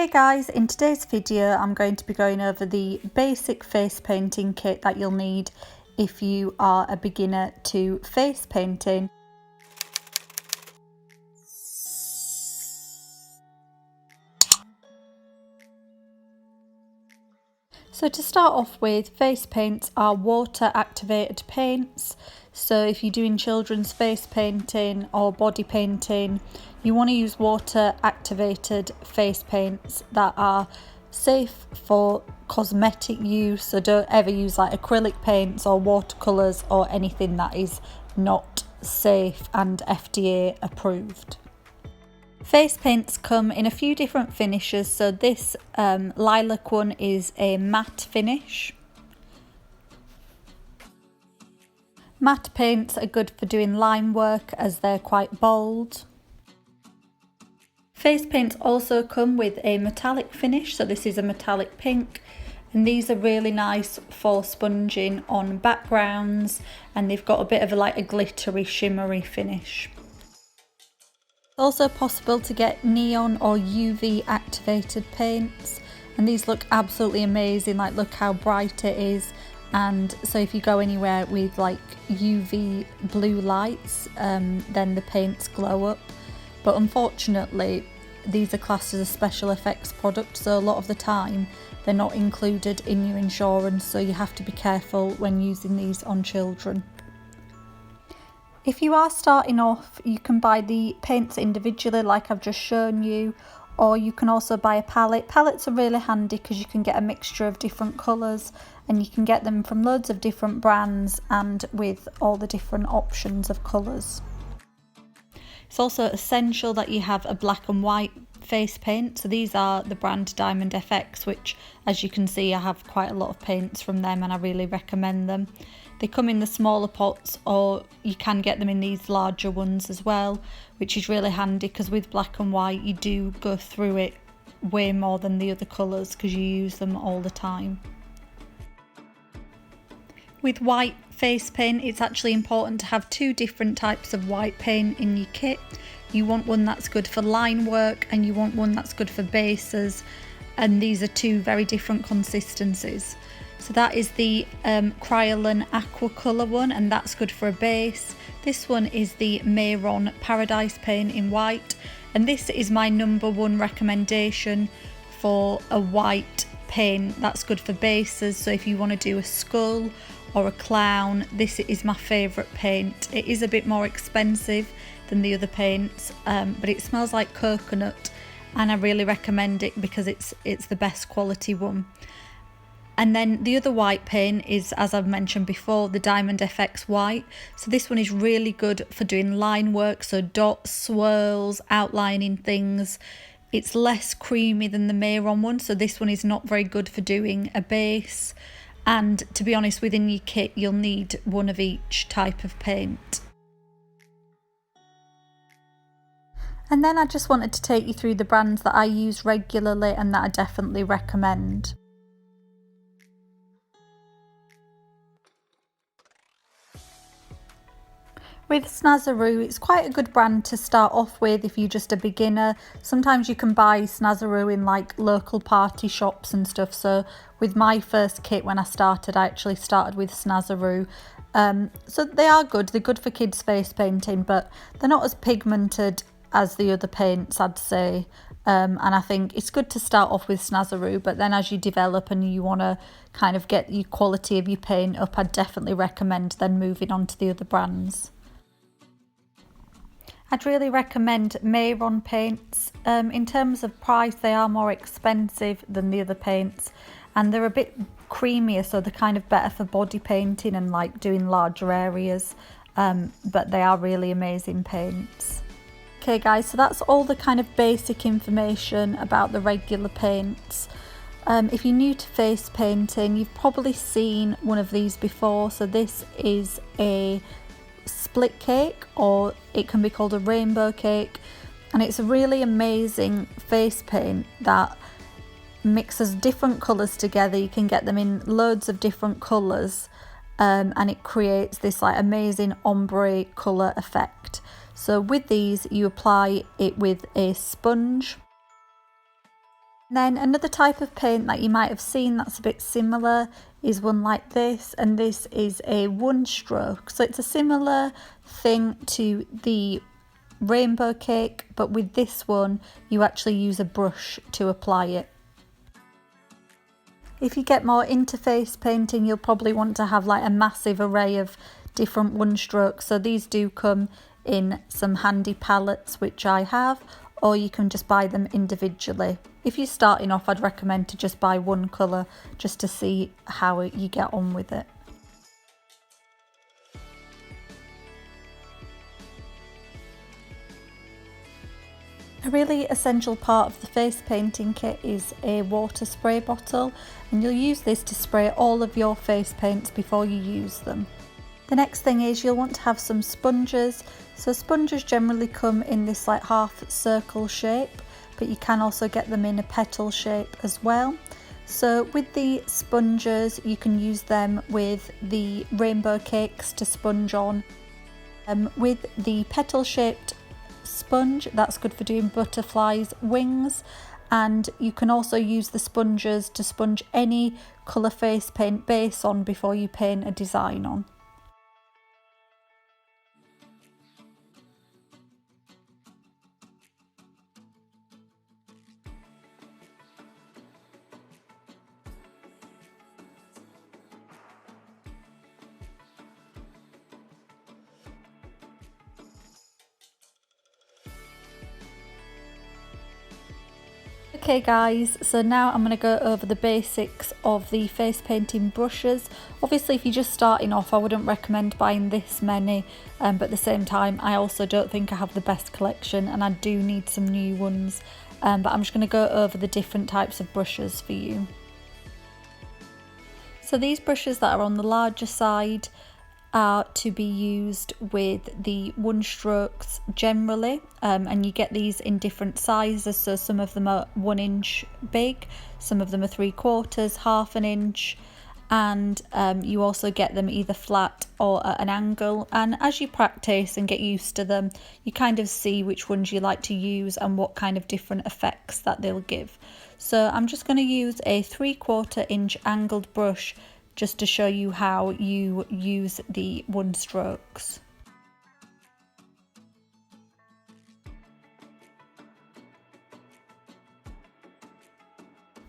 Hey guys, in today's video I'm going to be going over the basic face painting kit that you'll need if you are a beginner to face painting. So to start off with, face paints are water activated paints. So if you're doing children's face painting or body painting, you want to use water activated face paints that are safe for cosmetic use. So don't ever use like acrylic paints or watercolours or anything that is not safe and FDA approved. Face paints come in a few different finishes, so this lilac one is a matte finish. Matte paints are good for doing line work as they're quite bold. Face paints also come with a metallic finish, so this is a metallic pink, and these are really nice for sponging on backgrounds, and they've got a bit of a glittery shimmery finish. It's also possible to get neon or UV activated paints, and these look absolutely amazing. Like, look how bright it is, and so if you go anywhere with like UV blue lights, then the paints glow up. But unfortunately these are classed as a special effects product, so a lot of the time they're not included in your insurance, so you have to be careful when using these on children. If you are starting off, you can buy the paints individually like I've just shown you, or you can also buy a palette. Palettes are really handy because you can get a mixture of different colours, and you can get them from loads of different brands and with all the different options of colours. It's also essential that you have a black and white face paint. So these are the brand Diamond FX, which, as you can see, I have quite a lot of paints from them and I really recommend them. They come in the smaller pots, or you can get them in these larger ones as well, which is really handy because with black and white you do go through it way more than the other colours because you use them all the time. With white face paint, it's actually important to have two different types of white paint in your kit. You want one that's good for line work and you want one that's good for bases, and these are two very different consistencies. So that is the Kryolan Aqua Colour one, and that's good for a base. This one is the Mehron Paradise paint in white, and this is my #1 recommendation for a white paint that's good for bases. So if you want to do a skull or a clown, this is my favourite paint. It is a bit more expensive than the other paints, but it smells like coconut, and I really recommend it because it's the best quality one. And then the other white paint is, as I've mentioned before, the Diamond FX white. So this one is really good for doing line work, so dots, swirls, outlining things. It's less creamy than the Mehron one, so this one is not very good for doing a base. And to be honest, within your kit you'll need one of each type of paint. And then I just wanted to take you through the brands that I use regularly and that I definitely recommend. With Snazaroo, it's quite a good brand to start off with if you're just a beginner. Sometimes you can buy Snazaroo in like local party shops and stuff. So with my first kit when I started, I actually started with Snazaroo. So they are good. They're good for kids face painting, but they're not as pigmented as the other paints, I'd say. And I think it's good to start off with Snazaroo, but then as you develop and you want to kind of get your quality of your paint up, I'd definitely recommend then moving on to the other brands. I'd really recommend Mehron paints. In terms of price, they are more expensive than the other paints, and they're a bit creamier, so they're kind of better for body painting and like doing larger areas, but they are really amazing paints. Okay guys, so that's all the kind of basic information about the regular paints. If you're new to face painting, you've probably seen one of these before. So this is a split cake, or it can be called a rainbow cake, and it's a really amazing face paint that mixes different colours together. You can get them in loads of different colours, and it creates this like amazing ombre colour effect. So with these you apply it with a sponge, Then another type of paint that you might have seen that's a bit similar is one like this, and this is a one stroke. So it's a similar thing to the rainbow cake, but with this one you actually use a brush to apply it. If you get more into face painting, you'll probably want to have like a massive array of different one strokes. So these do come in some handy palettes, which I have, or you can just buy them individually. If you're starting off, I'd recommend to just buy one colour just to see how you get on with it. A really essential part of the face painting kit is a water spray bottle, and you'll use this to spray all of your face paints before you use them. The next thing is you'll want to have some sponges. So sponges generally come in this like half circle shape, but you can also get them in a petal shape as well. So with the sponges, you can use them with the rainbow cakes to sponge on. With the petal shaped sponge, that's good for doing butterflies' wings, and you can also use the sponges to sponge any colour face paint base on before you paint a design on. Okay guys, so now I'm going to go over the basics of the face painting brushes. Obviously if you're just starting off, I wouldn't recommend buying this many, but at the same time I also don't think I have the best collection and I do need some new ones, but I'm just going to go over the different types of brushes for you. So these brushes that are on the larger side are to be used with the one strokes generally, and you get these in different sizes. So some of them are 1 inch big, some of them are 3/4, half an inch, and you also get them either flat or at an angle. And as you practice and get used to them, you kind of see which ones you like to use and what kind of different effects that they'll give. So I'm just going to use a 3/4 inch angled brush just to show you how you use the one strokes.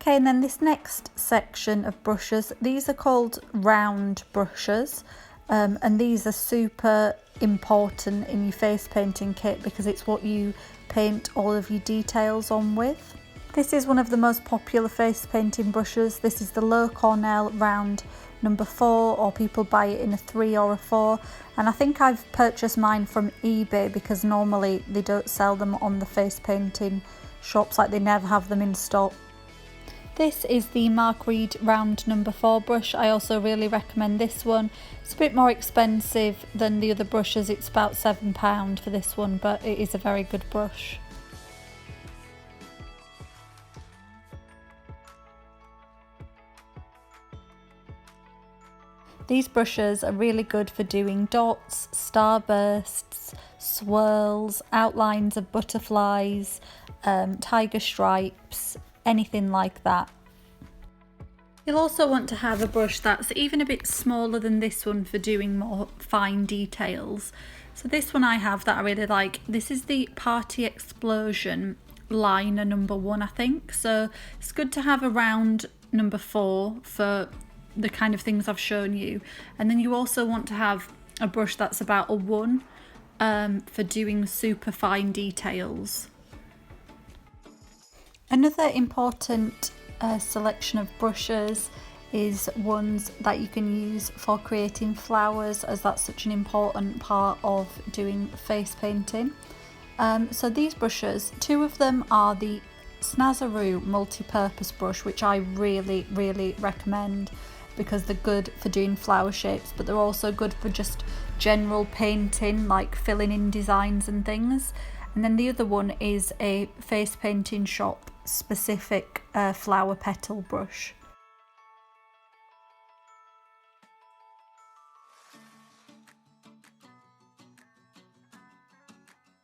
Okay, and then this next section of brushes, these are called round brushes, and these are super important in your face painting kit because it's what you paint all of your details on with. This is one of the most popular face painting brushes. This is the Low Cornell round number 4, or people buy it in a 3 or a 4, and I think I've purchased mine from eBay because normally they don't sell them on the face painting shops, like they never have them in stock. This is the Mark Reed round number 4 brush. I also really recommend this one. It's a bit more expensive than the other brushes, it's about £7 for this one, but it is a very good brush. These brushes are really good for doing dots, starbursts, swirls, outlines of butterflies, tiger stripes, anything like that. You'll also want to have a brush that's even a bit smaller than this one for doing more fine details. So this one I have that I really like. This is the Party Explosion liner number 1, I think. So it's good to have a round number 4 for the kind of things I've shown you, and then you also want to have a brush that's about a 1 for doing super fine details. Another important selection of brushes is ones that you can use for creating flowers, as that's such an important part of doing face painting. So these brushes, 2 of them are the Snazaroo multi-purpose brush, which I really recommend because they're good for doing flower shapes, but they're also good for just general painting, like filling in designs and things. And then the other one is a face painting shop specific flower petal brush.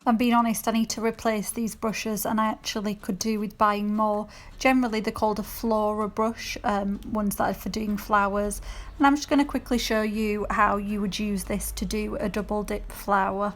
I'm being honest, I need to replace these brushes, and I actually could do with buying more. Generally they're called a flora brush, ones that are for doing flowers, and I'm just going to quickly show you how you would use this to do a double dip flower.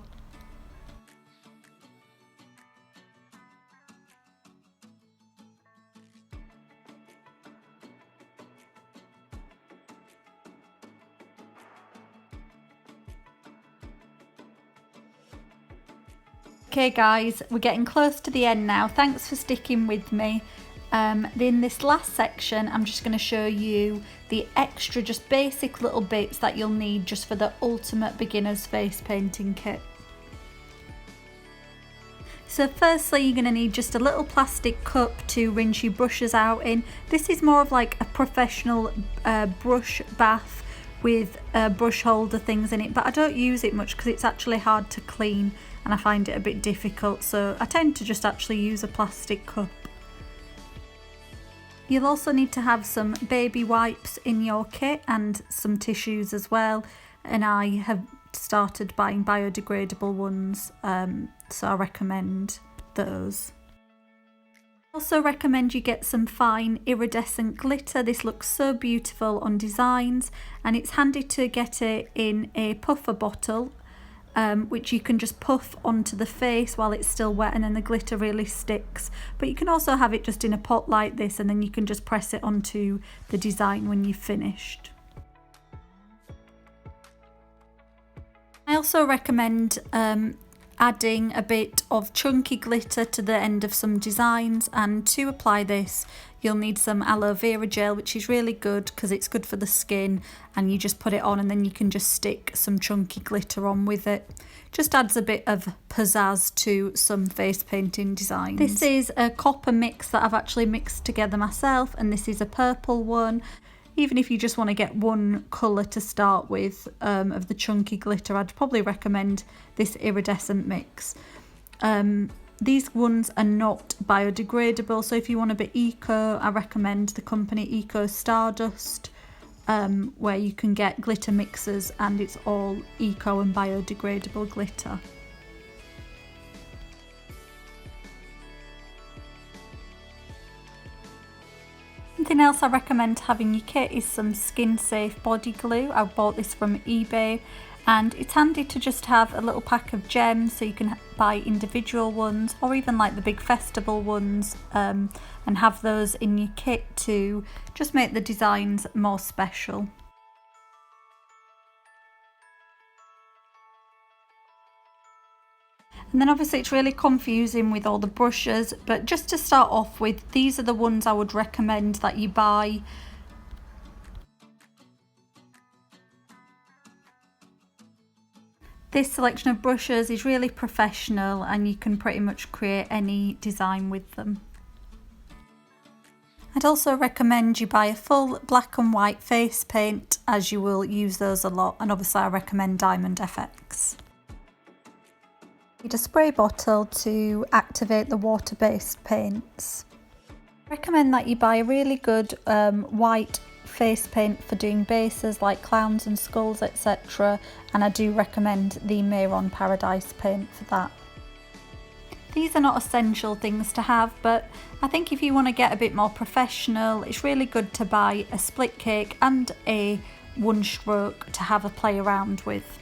Okay guys, we're getting close to the end now. Thanks for sticking with me. In this last section, I'm just going to show you the extra, just basic little bits that you'll need just for the ultimate beginner's face painting kit. So firstly, you're going to need just a little plastic cup to rinse your brushes out in. This is more of like a professional brush bath with brush holder things in it, but I don't use it much because it's actually hard to clean and I find it a bit difficult, so I tend to just actually use a plastic cup. You'll also need to have some baby wipes in your kit and some tissues as well, and I have started buying biodegradable ones, so I recommend those. I also recommend you get some fine iridescent glitter. This looks so beautiful on designs, and it's handy to get it in a puffer bottle, which you can just puff onto the face while it's still wet, and then the glitter really sticks. But you can also have it just in a pot like this, and then you can just press it onto the design when you've finished. I also recommend adding a bit of chunky glitter to the end of some designs, and to apply this you'll need some aloe vera gel, which is really good because it's good for the skin, and you just put it on and then you can just stick some chunky glitter on with it. Just adds a bit of pizzazz to some face painting designs. This is a copper mix that I've actually mixed together myself, and this is a purple one. Even if you just want to get one colour to start with of the chunky glitter, I'd probably recommend this iridescent mix. These ones are not biodegradable, so if you want a bit eco, I recommend the company Eco Stardust, where you can get glitter mixers and it's all eco and biodegradable glitter. Something else I recommend having in your kit is some skin safe body glue. I bought this from eBay, and it's handy to just have a little pack of gems, so you can buy individual ones or even like the big festival ones, and have those in your kit to just make the designs more special. And then obviously it's really confusing with all the brushes, but just to start off with, these are the ones I would recommend that you buy. This selection of brushes is really professional, and you can pretty much create any design with them. I'd also recommend you buy a full black and white face paint, as you will use those a lot, and obviously I recommend Diamond FX. Need a spray bottle to activate the water-based paints. I recommend that you buy a really good white face paint for doing bases like clowns and skulls, etc., and I do recommend the Mehron Paradise paint for that. These are not essential things to have, but I think if you want to get a bit more professional, it's really good to buy a split cake and a one stroke to have a play around with.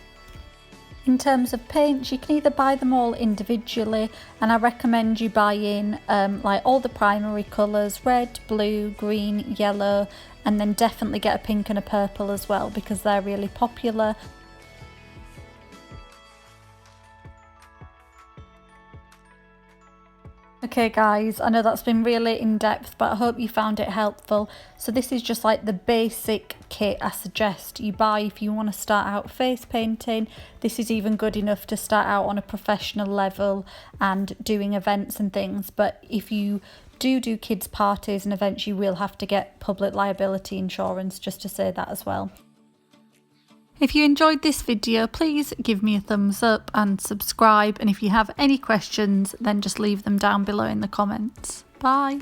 In terms of paints, you can either buy them all individually, and I recommend you buy in like all the primary colours, red, blue, green, yellow, and then definitely get a pink and a purple as well, because they're really popular. Okay guys, I know that's been really in-depth, but I hope you found it helpful. So this is just like the basic kit I suggest you buy if you want to start out face painting. This is even good enough to start out on a professional level and doing events and things, but if you do kids parties and events, you will have to get public liability insurance, just to say that as well. If you enjoyed this video, please give me a thumbs up and subscribe, and if you have any questions then just leave them down below in the comments. Bye!